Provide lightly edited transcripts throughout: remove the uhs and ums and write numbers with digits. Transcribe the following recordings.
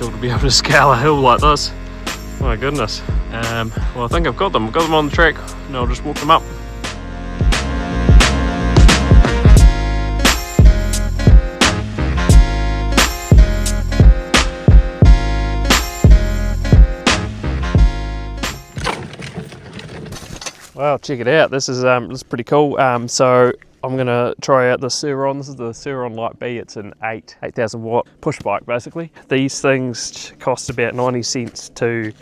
difficult to be able to scale a hill like this. My goodness. Well, I think I've got them. I've got them on the track, and I'll just walk them up. Wow, check it out. This is pretty cool. So I'm gonna try out the Surron. This is the Surron Light B. It's an 8,000 watt push bike basically. These things cost about 90 cents to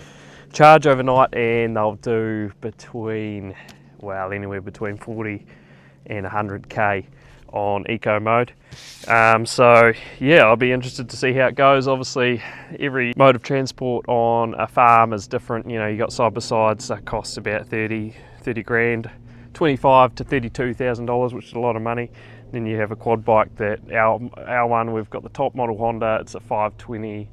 charge overnight, and they'll do between, well, anywhere between 40 and 100k on eco mode. So yeah, I'll be interested to see how it goes. Obviously every mode of transport on a farm is different. You know, you got side by sides that cost about 30 grand, $25,000 to $32,000, which is a lot of money. Then you have a quad bike that our one, we've got the top model Honda, it's a 520,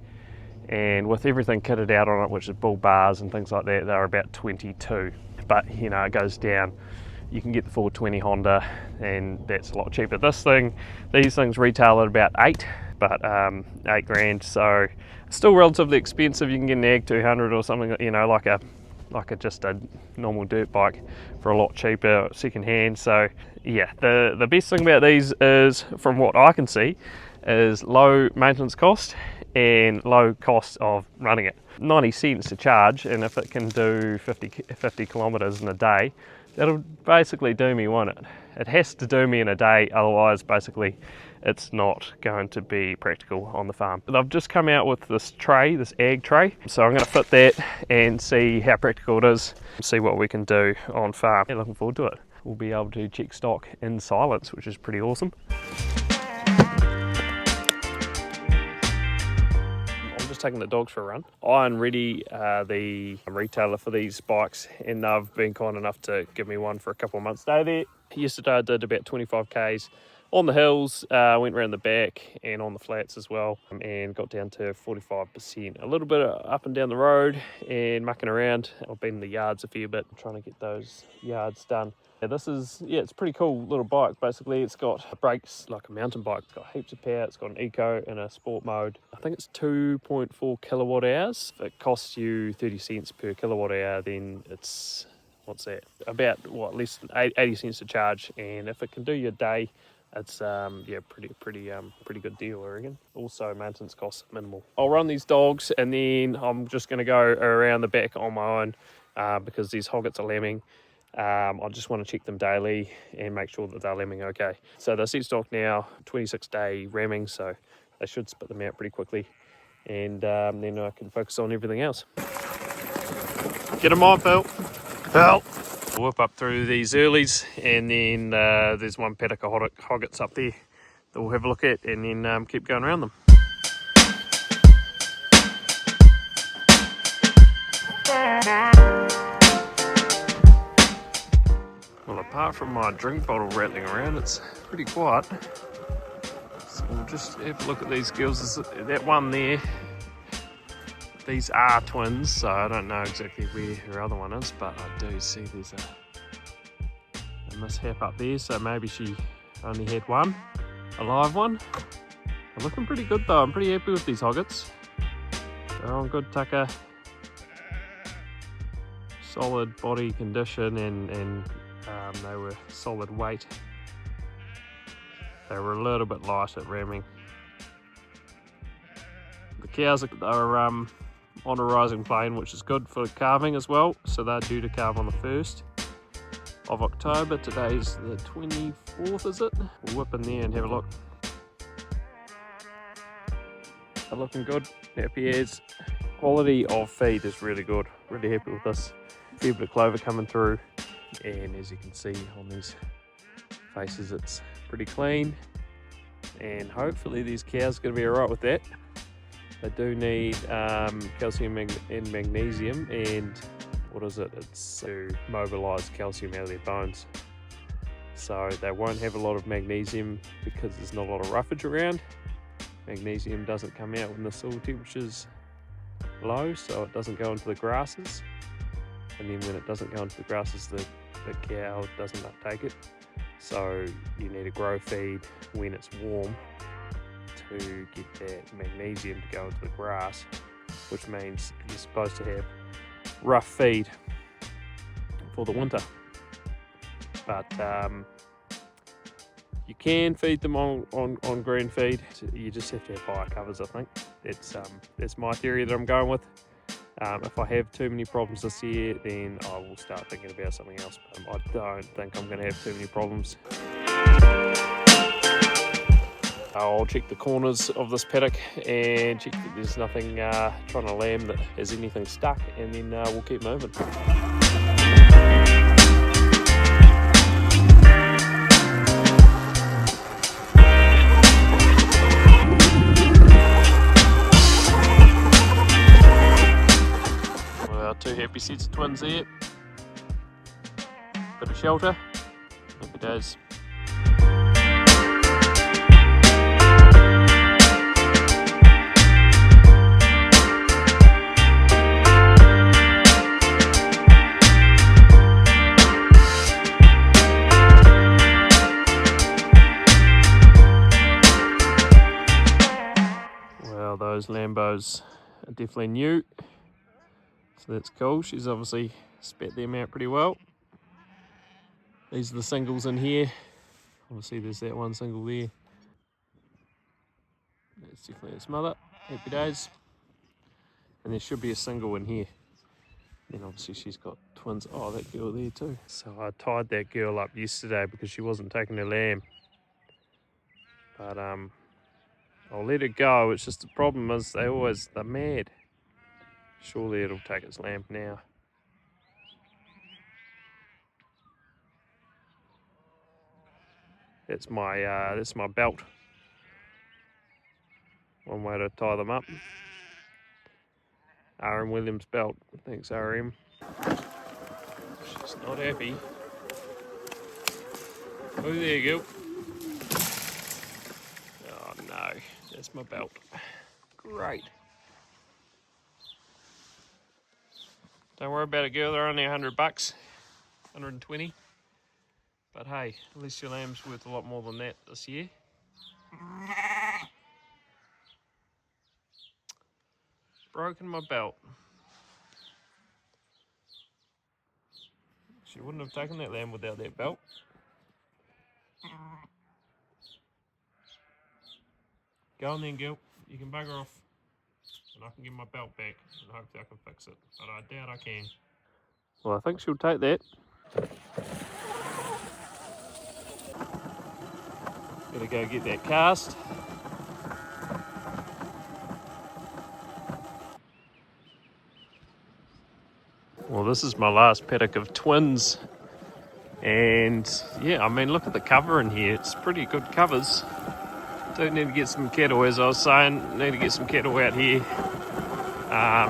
and with everything kitted out on it, which is bull bars and things like that, they're about 22. But you know, it goes down. You can get the 420 Honda, and that's a lot cheaper. These things retail at about 8, but 8 grand, so still relatively expensive. You can get an Ag 200 or something, you know, like just a normal dirt bike for a lot cheaper second hand. So yeah, the best thing about these is, from what I can see, is low maintenance cost and low cost of running it. 90 cents to charge, and if it can do 50 kilometers in a day, that'll basically do me, won't it? It has to do me in a day, otherwise basically it's not going to be practical on the farm. But I've just come out with this tray, this ag tray, so I'm going to fit that and see how practical it is, see what we can do on farm. Yeah, looking forward to it. We'll be able to check stock in silence, which is pretty awesome. Taking the dogs for a run. IONREADY are the retailer for these bikes, and they've been kind enough to give me one for a couple of months. Stay there. Yesterday I did about 25 k's on the hills, went around the back and on the flats as well, and got down to 45%. A little bit up and down the road and mucking around. I've been in the yards a fair bit, trying to get those yards done. It's a pretty cool little bike. Basically, it's got brakes like a mountain bike. It's got heaps of power. It's got an eco and a sport mode. I think it's 2.4 kilowatt hours. If it costs you 30 cents per kilowatt hour, then it's, what's that? About less than 80 cents to charge. And if it can do your day, it's pretty good deal, I reckon. Also, maintenance costs minimal. I'll run these dogs, and then I'm just going to go around the back on my own because these hoggets are lambing. I just want to check them daily and make sure that they're lambing okay. So they're set stock now, 26-day ramming, so they should spit them out pretty quickly, and then I can focus on everything else. Get them on, Phil. Phil! We'll whip up through these earlies, and then there's one paddock of hoggets up there that we'll have a look at, and then keep going around them. Well, apart from my drink bottle rattling around, it's pretty quiet. So we'll just have a look at these girls. That one there, these are twins, so I don't know exactly where her other one is, but I do see there's a mishap up there, so maybe she only had one, a live one. They're looking pretty good though. I'm pretty happy with these hoggets. They're on good tucker, solid body condition, and they were solid weight. They were a little bit light at ramming. The cows are on a rising plane, which is good for calving as well. So they're due to calve on the 1st of October. Today's the 24th, is it? We'll whip in there and have a look. They're looking good, happy as. Quality of feed is really good. Really happy with this. A fair bit of clover coming through. And as you can see on these faces, it's pretty clean, and hopefully these cows are going to be alright with that. They do need calcium and magnesium, and it's to mobilise calcium out of their bones. So they won't have a lot of magnesium because there's not a lot of roughage around. Magnesium doesn't come out when the soil temperature's low, so it doesn't go into the grasses. And then when it doesn't go into the grasses, the cow doesn't uptake it. So you need a grow feed when it's warm to get that magnesium to go into the grass, which means you're supposed to have rough feed for the winter. But you can feed them on green feed. You just have to have higher covers, I think. That's my theory that I'm going with. If I have too many problems this year, then I will start thinking about something else. I don't think I'm going to have too many problems. I'll check the corners of this paddock and check that there's nothing trying to lamb that has anything stuck, and then we'll keep moving. Well, our two happy sets of twins there. Bit of shelter. Happy days. Well, those Lambos are definitely new, so that's cool. She's obviously spat them out pretty well. These are the singles in here. Obviously there's that one single there. That's definitely its mother. Happy days. And there should be a single in here. Then obviously she's got twins. Oh, that girl there too. So I tied that girl up yesterday because she wasn't taking her lamb. But I'll let it go. It's just the problem is they're mad. Surely it'll take its lamb now. That's my belt. One way to tie them up. RM Williams belt. Thanks, RM. She's not happy. Oh, there you go. Oh no, that's my belt. Great. Don't worry about it, girl. They're only $100, 120. But hey, at least your lamb's worth a lot more than that this year. Broken my belt. She wouldn't have taken that lamb without that belt. Go on then, girl. You can bugger off. And I can get my belt back and hopefully I can fix it. But I doubt I can. Well, I think she'll take that. Gotta go get that cast. Well, this is my last paddock of twins. And yeah, I mean, look at the cover in here. It's pretty good covers. Do need to get some cattle, as I was saying. Need to get some cattle out here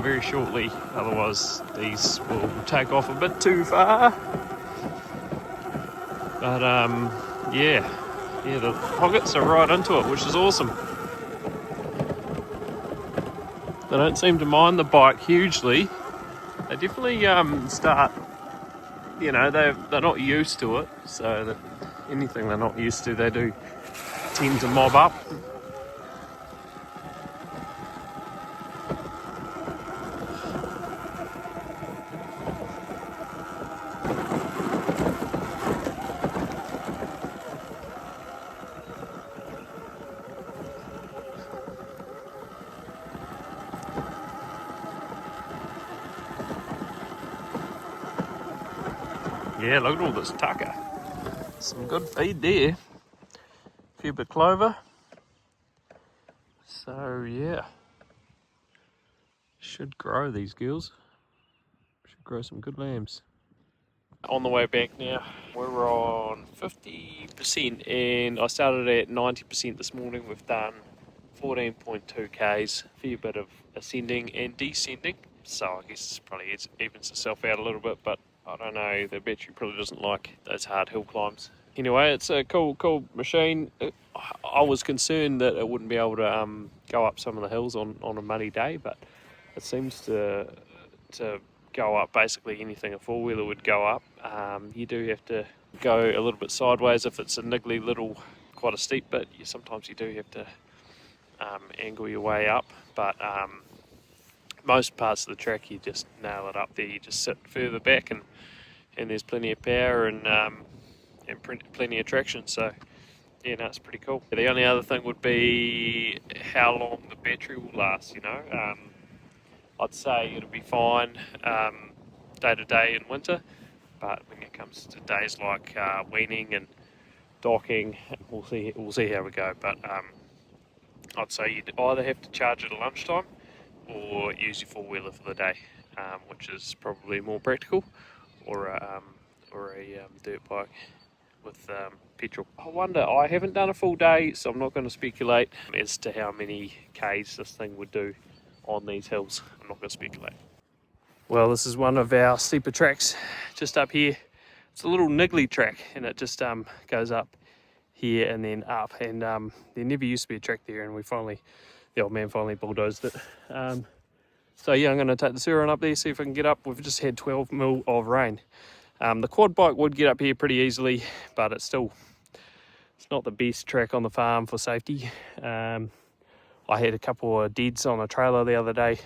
very shortly. Otherwise, these will take off a bit too far. But yeah, the hoggets are right into it, which is awesome. They don't seem to mind the bike hugely. They definitely start, you know, they're not used to it, so that anything they're not used to, they do tend to mob up. Yeah, look at all this tucker. Some good feed there. A few bit clover. So yeah, should grow these girls. Should grow some good lambs. On the way back now, we're on 50% and I started at 90% this morning. We've done 14.2 Ks, a fair bit of ascending and descending. So I guess it probably evens itself out a little bit, but I don't know, the battery probably doesn't like those hard hill climbs. Anyway, it's a cool machine. I was concerned that it wouldn't be able to go up some of the hills on a muddy day, but it seems to go up basically anything a four-wheeler would go up. You do have to go a little bit sideways if it's a niggly little, quite a steep bit. Sometimes you do have to angle your way up, but most parts of the track you just nail it up there. You just sit further back, and there's plenty of power and plenty of traction. So yeah, no, it's pretty cool. The only other thing would be how long the battery will last. I'd say it'll be fine day to day in winter, but when it comes to days like weaning and docking, we'll see how we go. But I'd say you'd either have to charge it at lunchtime or use your four-wheeler for the day, which is probably more practical, or a dirt bike with petrol. I wonder, I haven't done a full day, so I'm not going to speculate as to how many Ks this thing would do on these hills. I'm not going to speculate. Well, this is one of our steeper tracks just up here. It's a little niggly track, and it just goes up here and then up, and there never used to be a track there, and the old man finally bulldozed it. So yeah, I'm going to take the Surron up there, see if I can get up. We've just had 12 mil of rain. The quad bike would get up here pretty easily, but it's not the best track on the farm for safety. I had a couple of deads on a trailer the other day,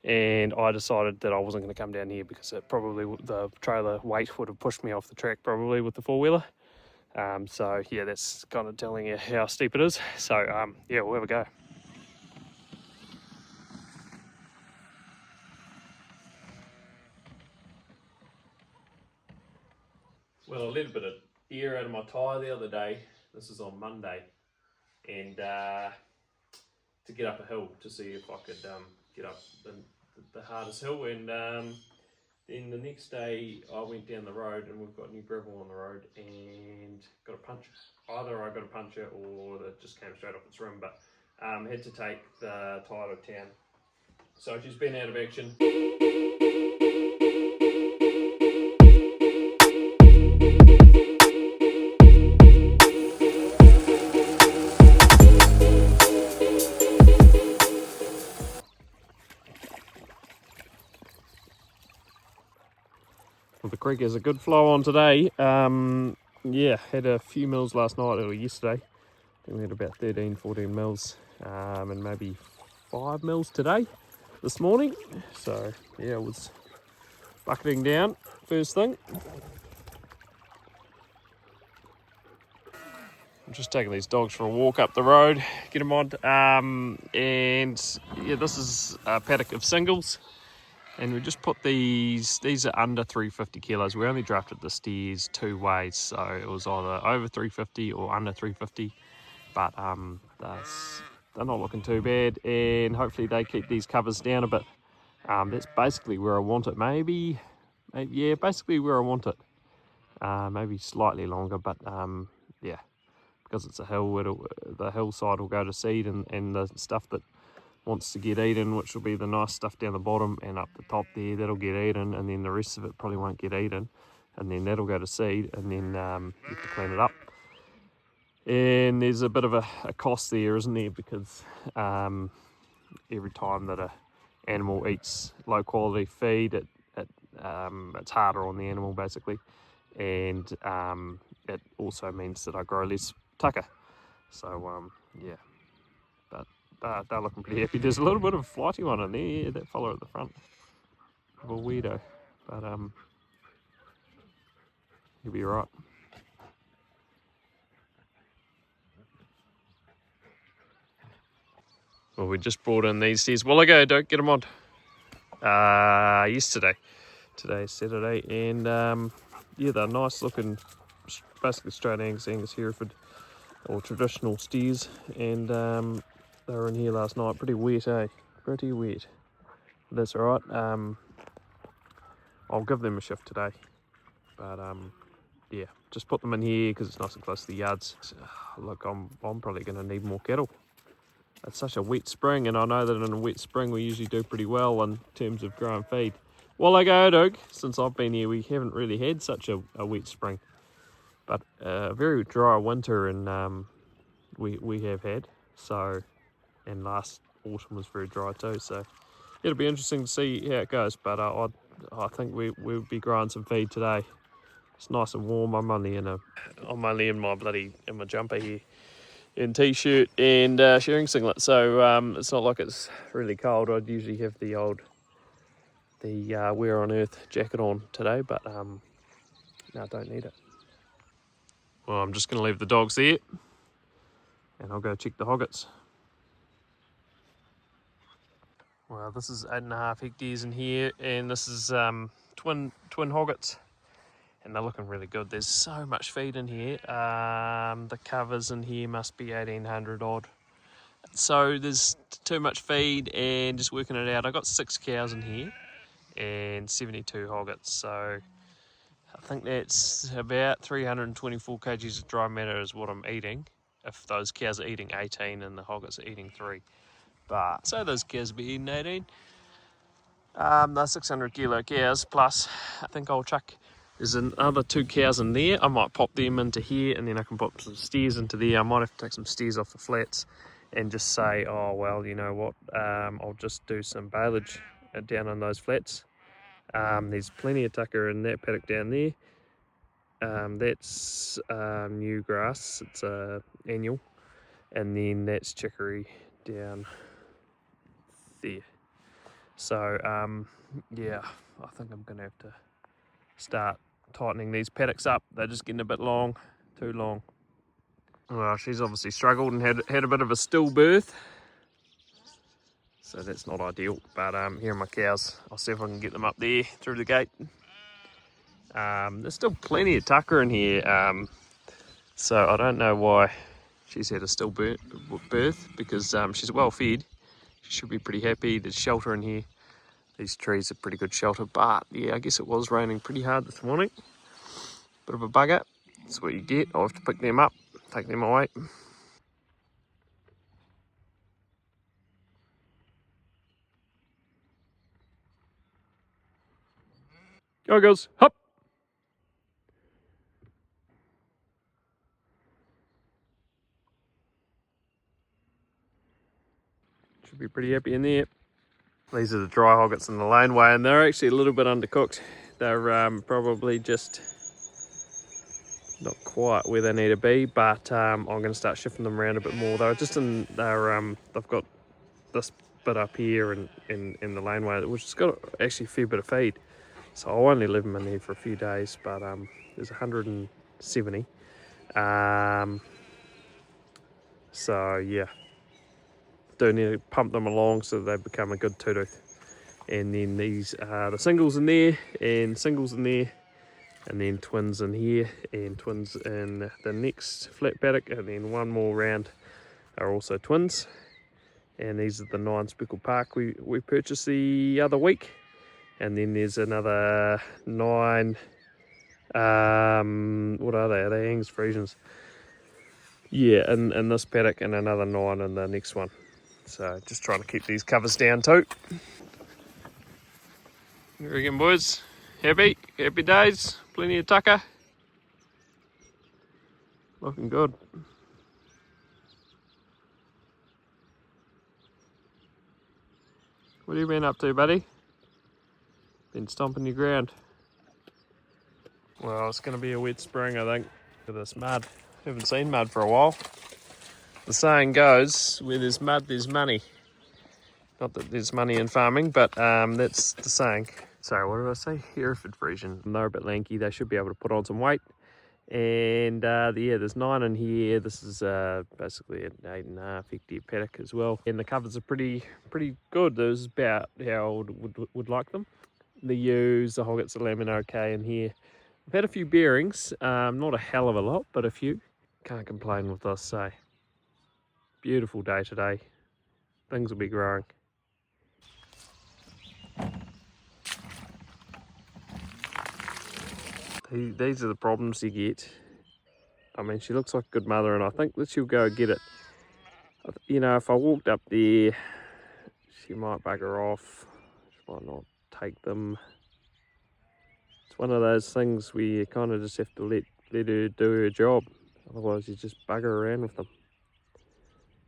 and I decided that I wasn't going to come down here because the trailer weight would have pushed me off the track probably with the four-wheeler. So yeah, that's kind of telling you how steep it is. So yeah, we'll have a go. Well, a little bit of air out of my tyre the other day. This is on Monday, and to get up a hill to see if I could get up the hardest hill. And then the next day I went down the road, and we've got new gravel on the road, and got a puncture. Either I got a puncture or it just came straight off its rim, but had to take the tyre to town. So she's been out of action. Well, the creek has a good flow on today. Yeah, had a few mils last night or yesterday. I think we had about 13, 14 mils, and maybe 5 mils today, this morning. So yeah, it was bucketing down first thing. I'm just taking these dogs for a walk up the road, get them on. And yeah, this is a paddock of singles. And we just put these are under 350 kilos. We only drafted the steers two ways, so it was either over 350 or under 350. But they're not looking too bad, and hopefully they keep these covers down a bit. That's basically where I want it. Maybe yeah, basically where I want it. Maybe slightly longer, but yeah, because it's a hill, the hillside will go to seed, and the stuff that wants to get eaten, which will be the nice stuff down the bottom and up the top there, that'll get eaten, and then the rest of it probably won't get eaten, and then that'll go to seed, and then you have to clean it up. And there's a bit of a cost there, isn't there, because every time that a animal eats low quality feed, it's harder on the animal basically, and it also means that I grow less tucker. So yeah, but they're looking pretty happy. There's a little bit of a flighty one in there, yeah, that fella at the front, a little weirdo, but he'll be right. Well, we just brought in these steers. Well, don't get them on. Yesterday. Today's Saturday, and yeah, they're nice looking, basically straight Angus Hereford, or traditional steers, and they were in here last night. Pretty wet, eh? Pretty wet. That's alright. I'll give them a shift today, but yeah, just put them in here because it's nice and close to the yards. Look, I'm probably going to need more cattle. It's such a wet spring, and I know that in a wet spring we usually do pretty well in terms of growing feed. Well, Doug, since I've been here, we haven't really had such a wet spring, but a very dry winter, and we have had. So, and last autumn was very dry too. So it'll be interesting to see how it goes. But I think we'll be growing some feed today. It's nice and warm. I'm only in my jumper here, in t-shirt and shearing singlet, so it's not like it's really cold. I'd usually have the Wear on Earth jacket on today, but no, I don't need it. Well, I'm just going to leave the dogs there and I'll go check the hoggets. Well, this is 8.5 hectares in here, and this is twin hoggets, and they're looking really good. There's so much feed in here. The covers in here must be 1,800 odd. So there's too much feed, and just working it out, I got 6 cows in here and 72 hoggets. So I think that's about 324 kgs of dry matter is what I'm eating. If those cows are eating 18 and the hoggets are eating 3. But so those cows will be eating 18. They're 600 kilo cows, plus I think I'll chuck, there's another 2 cows in there. I might pop them into here, and then I can put some steers into there. I might have to take some steers off the flats and just say, oh well, you know what, I'll just do some baleage down on those flats. There's plenty of tucker in that paddock down there. That's new grass, it's annual, and then that's chicory down there. So yeah, I think I'm gonna have to start tightening these paddocks up. They're just getting a bit long, too long. Well, she's obviously struggled and had a bit of a stillbirth, so that's not ideal. But here are my cows. I'll see if I can get them up there through the gate. There's still plenty of tucker in here, so I don't know why she's had a stillbirth, because she's well fed. She should be pretty happy. There's shelter in here. These trees are pretty good shelter, but yeah, I guess it was raining pretty hard this morning. Bit of a bugger. That's what you get. I'll have to pick them up, take them away. Go girls, hop! Should be pretty happy in there. These are the dry hoggets in the laneway, and they're actually a little bit undercooked. They're probably just not quite where they need to be, but I'm going to start shifting them around a bit more. They've got this bit up here in the laneway, which has got actually a fair bit of feed. So I'll only leave them in there for a few days, but there's 170. So yeah, do need to pump them along so they become a good two-tooth. And then these are the singles in there, and singles in there, and then twins in here, and twins in the next flat paddock, and then one more round are also twins. And these are the 9 speckled park we purchased the other week. And then there's another 9, what are they? Are they Angus Friesians? Yeah, in this paddock, and another 9 in the next one. So just trying to keep these covers down too. Here again, boys. Happy days, plenty of tucker. Looking good. What have you been up to, buddy? Been stomping your ground. Well, it's going to be a wet spring, I think. Look at this mud. Haven't seen mud for a while. The saying goes, where there's mud, there's money. Not that there's money in farming, but that's the saying. So what did I say? Hereford Friesian. They're a bit lanky. They should be able to put on some weight. And yeah, there's 9 in here. This is basically an 8.5 hectare paddock as well. And the covers are pretty good. This is about how I would like them. The ewes, the hoggets, the lamb are okay in here. I've had a few bearings, not a hell of a lot, but a few. Can't complain with this, so beautiful day today. Things will be growing. These are the problems you get. I mean, she looks like a good mother, and I think that she'll go get it. You know, if I walked up there, she might bugger off. She might not take them. It's one of those things where you kind of just have to let her do her job. Otherwise, you just bugger around with them.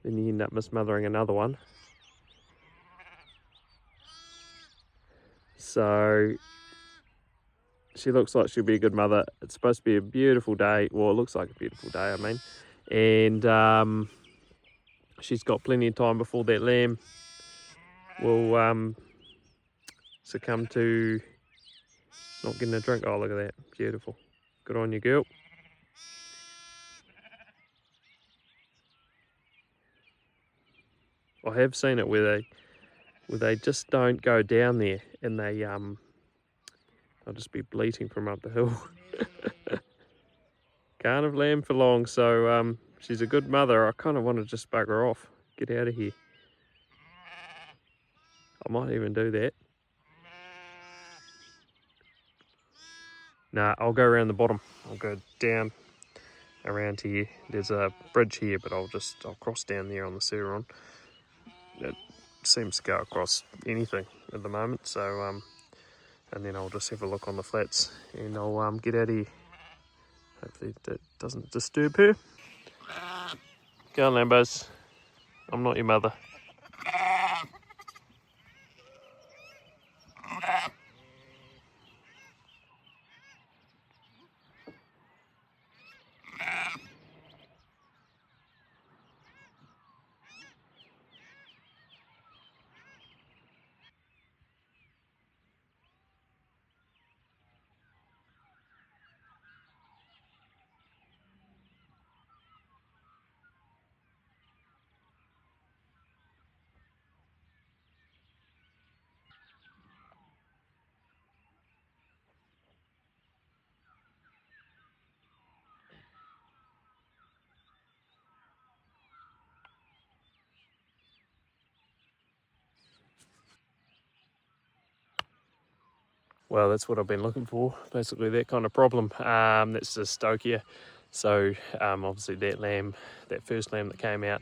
Then you end up mismothering another one. So she looks like she'll be a good mother. It's supposed to be a beautiful day. Well, it looks like a beautiful day, I mean. and she's got plenty of time before that lamb will succumb to not getting a drink. Oh, look at that, beautiful. Good on you, girl. I have seen it where they just don't go down there, and they'll just be bleating from up the hill. Can't have lamb for long, so she's a good mother. I kind of want to just bugger her off, get out of here. I might even do that. Nah, I'll go around the bottom. I'll go down around here. There's a bridge here, but I'll cross down there on the Surron. It seems to go across anything at the moment, so and then I'll just have a look on the flats, and I'll get out of here. Hopefully that doesn't disturb her. Go on, Lambos. I'm not your mother. Well, that's what I've been looking for, basically that kind of problem. That's the stokier. So obviously that first lamb that came out,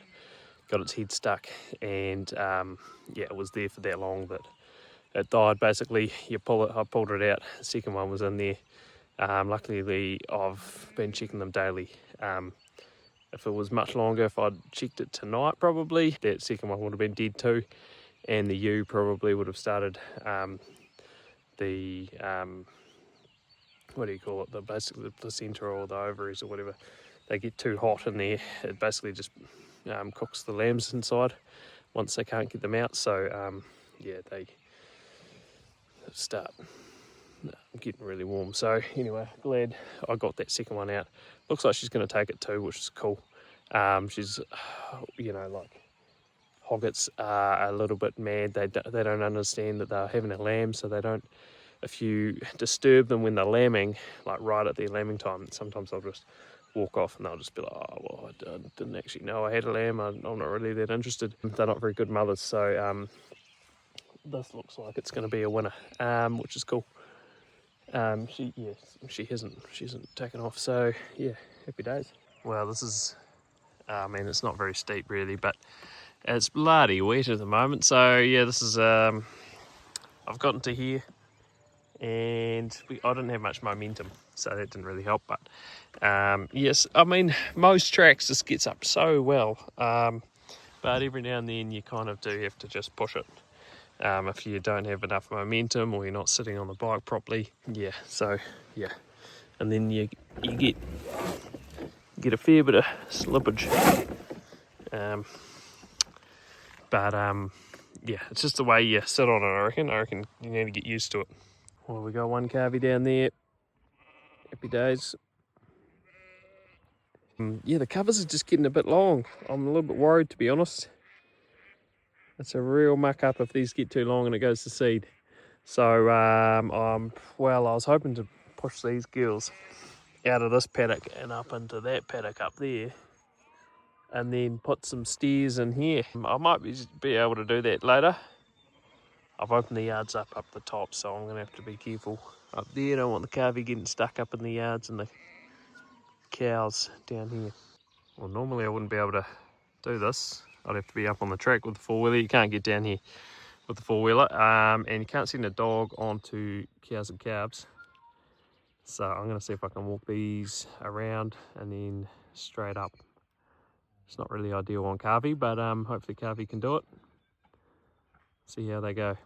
got its head stuck, and yeah, it was there for that long that it died. Basically, I pulled it out. The second one was in there. Luckily, I've been checking them daily. If it was much longer, if I'd checked it tonight, probably that second one would have been dead too, and the ewe probably would have started the what do you call it? Basically the placenta or the ovaries or whatever. They get too hot in there. It basically just cooks the lambs inside once they can't get them out. So yeah, they start getting really warm. So anyway, glad I got that second one out. Looks like she's going to take it too, which is cool. She's, like hoggets are a little bit mad. They don't understand that they're having a lamb, so they don't. If you disturb them when they're lambing, like right at their lambing time, sometimes they'll just walk off and they'll just be like, oh, well, I didn't actually know I had a lamb. I'm not really that interested. They're not very good mothers, so this looks like it's going to be a winner, which is cool. She hasn't taken off, so yeah, happy days. Well, this is, it's not very steep really, but it's bloody wet at the moment. So yeah, this is, I've gotten to here, and I didn't have much momentum, so that didn't really help. But yes, I mean, most tracks this gets up so well, but every now and then you kind of do have to just push it. If you don't have enough momentum or you're not sitting on the bike properly, yeah. So yeah, and then you get a fair bit of slippage. Yeah, it's just the way you sit on it. I reckon you need to get used to it. Well, we got one calvie down there. Happy days. Yeah, the covers are just getting a bit long. I'm a little bit worried, to be honest. It's a real muck up if these get too long and it goes to seed. So, I was hoping to push these girls out of this paddock and up into that paddock up there, and then put some steers in here. I might be able to do that later. I've opened the yards up the top, so I'm going to have to be careful up there. I don't want the calvie getting stuck up in the yards and the cows down here. Well, normally I wouldn't be able to do this. I'd have to be up on the track with the four-wheeler. You can't get down here with the four-wheeler, and you can't send a dog onto cows and calves. So I'm going to see if I can walk these around and then straight up. It's not really ideal on calvie, but hopefully calvie can do it. See how they go.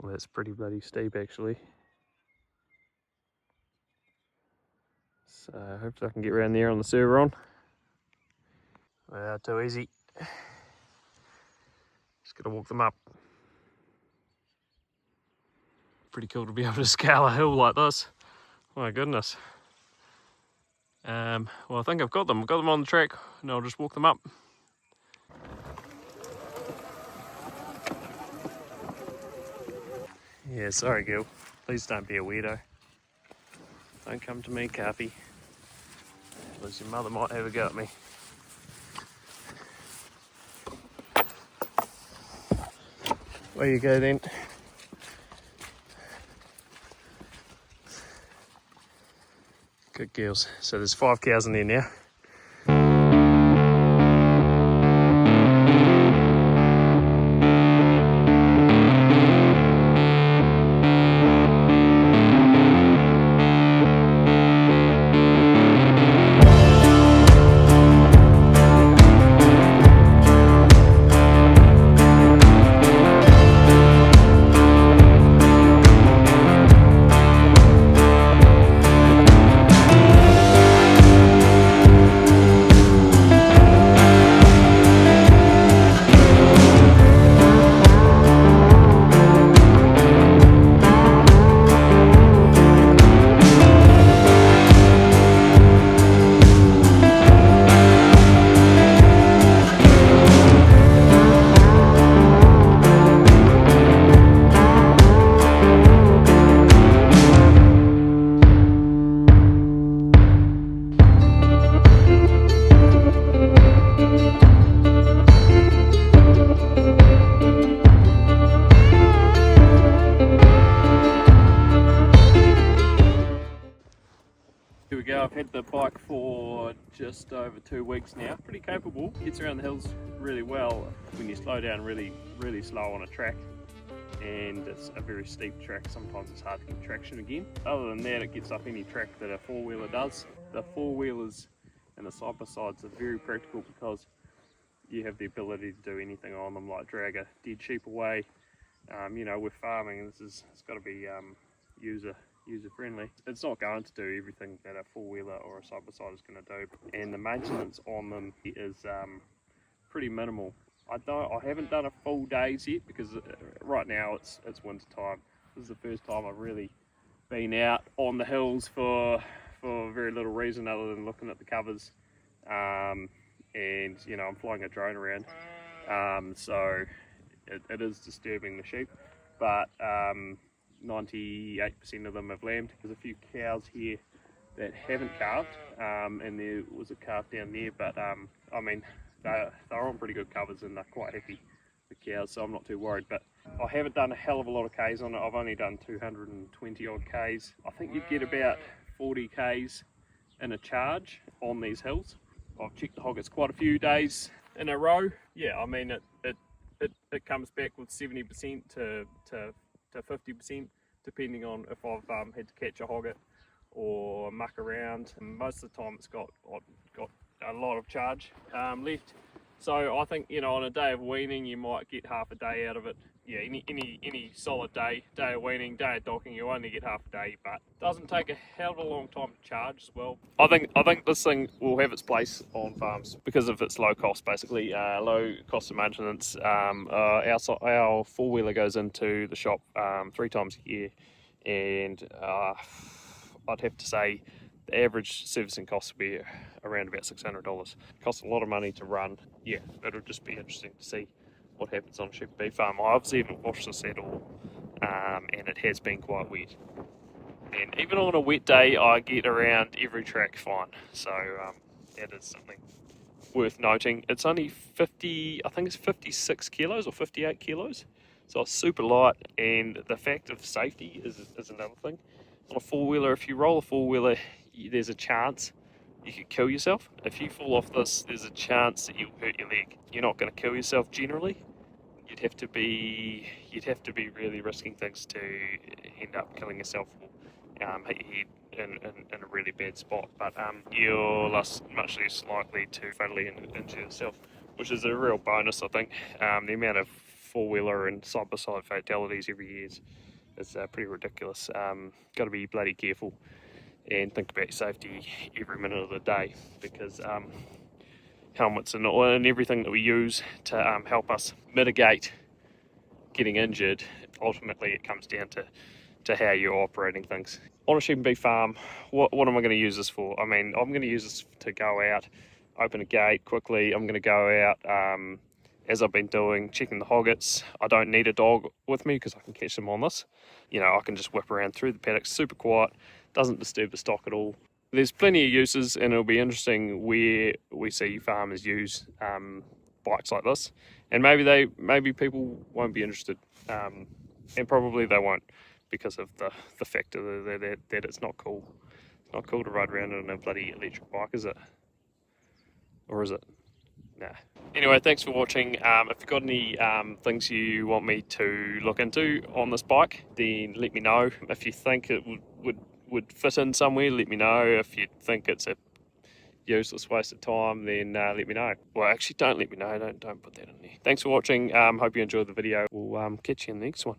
Well, that's pretty bloody steep actually. So hopefully I can get around there on the Surron. Too easy. Just gotta walk them up. Pretty cool to be able to scale a hill like this. My goodness. Well, I think I've got them. I've got them on the track, and I'll just walk them up. Yeah, sorry, Gil. Please don't be a weirdo. Don't come to me, Carpy. Otherwise your mother might have a go at me. Where you go then. Good girls. So there's 5 cows in there now. Here we go, I've had the bike for just over 2 weeks now. Pretty capable, gets around the hills really well when you slow down really slow on a track. And it's a very steep track, sometimes it's hard to get traction again. Other than that, it gets up any track that a four-wheeler does. The four-wheelers and the side-by-sides are very practical because you have the ability to do anything on them, like drag a dead sheep away. You know, with farming, it's got to be user friendly. It's not going to do everything that a four-wheeler or a side-by-side is going to do, and the maintenance on them is pretty minimal. I haven't done a full days yet because right now it's winter time. This is the first time I've really been out on the hills for very little reason other than looking at the covers, and you know, I'm flying a drone around, so it is disturbing the sheep, but 98% of them have lambed. There's a few cows here that haven't calved, and there was a calf down there, but I mean, they're on pretty good covers and they're quite happy, the cows, so I'm not too worried. But I haven't done a hell of a lot of Ks on it. I've only done 220 odd Ks. I think you get about 40 Ks in a charge on these hills. I've checked the hoggets quite a few days in a row. Yeah, I mean, it comes back with 70% to 50%, depending on if I've had to catch a hogget or muck around. And most of the time it's got a lot of charge left. So I think, you know, on a day of weaning you might get half a day out of it. Yeah, any solid day of weaning, day of docking, you only get half a day, but it doesn't take a hell of a long time to charge as well. I think this thing will have its place on farms because of its low cost, basically, low cost of maintenance. Our four-wheeler goes into the shop 3 times a year, and I'd have to say the average servicing cost would be around about $600. Costs a lot of money to run. Yeah, it'll just be interesting to see what happens on a sheep and beef farm. I obviously haven't washed this at all, and it has been quite wet. And even on a wet day, I get around every track fine. So that is something worth noting. It's only 56 kilos or 58 kilos. So it's super light, and the fact of safety is another thing. On a four-wheeler, if you roll a four-wheeler, there's a chance you could kill yourself. If you fall off this, there's a chance that you'll hurt your leg. You're not going to kill yourself generally. You'd have to be really risking things to end up killing yourself or hit your head in a really bad spot. But you're much less likely to fatally injure yourself, which is a real bonus, I think. The amount of four-wheeler and side-by-side fatalities every year is pretty ridiculous. Got to be bloody careful. and think about your safety every minute of the day, because helmets and everything that we use to help us mitigate getting injured, ultimately it comes down to how you're operating things. On a sheep and beef farm, what am I going to use this for? I mean, I'm going to use this to go out, open a gate quickly. I'm going to go out, as I've been doing, checking the hoggets. I don't need a dog with me because I can catch them on this. You know, I can just whip around through the paddock, super quiet, doesn't disturb the stock at all. There's plenty of uses, and it'll be interesting where we see farmers use bikes like this, and maybe people won't be interested, and probably they won't, because of the fact that it's not cool. It's not cool to ride around on a bloody electric bike, is it? Or is it? Nah. Anyway, thanks for watching. If you've got any things you want me to look into on this bike, then let me know. If you think it would fit in somewhere, let me know. If you think it's a useless waste of time, then let me know. Well, actually, don't let me know. Don't put that in there. Thanks for watching. Hope you enjoyed the video. We'll catch you in the next one.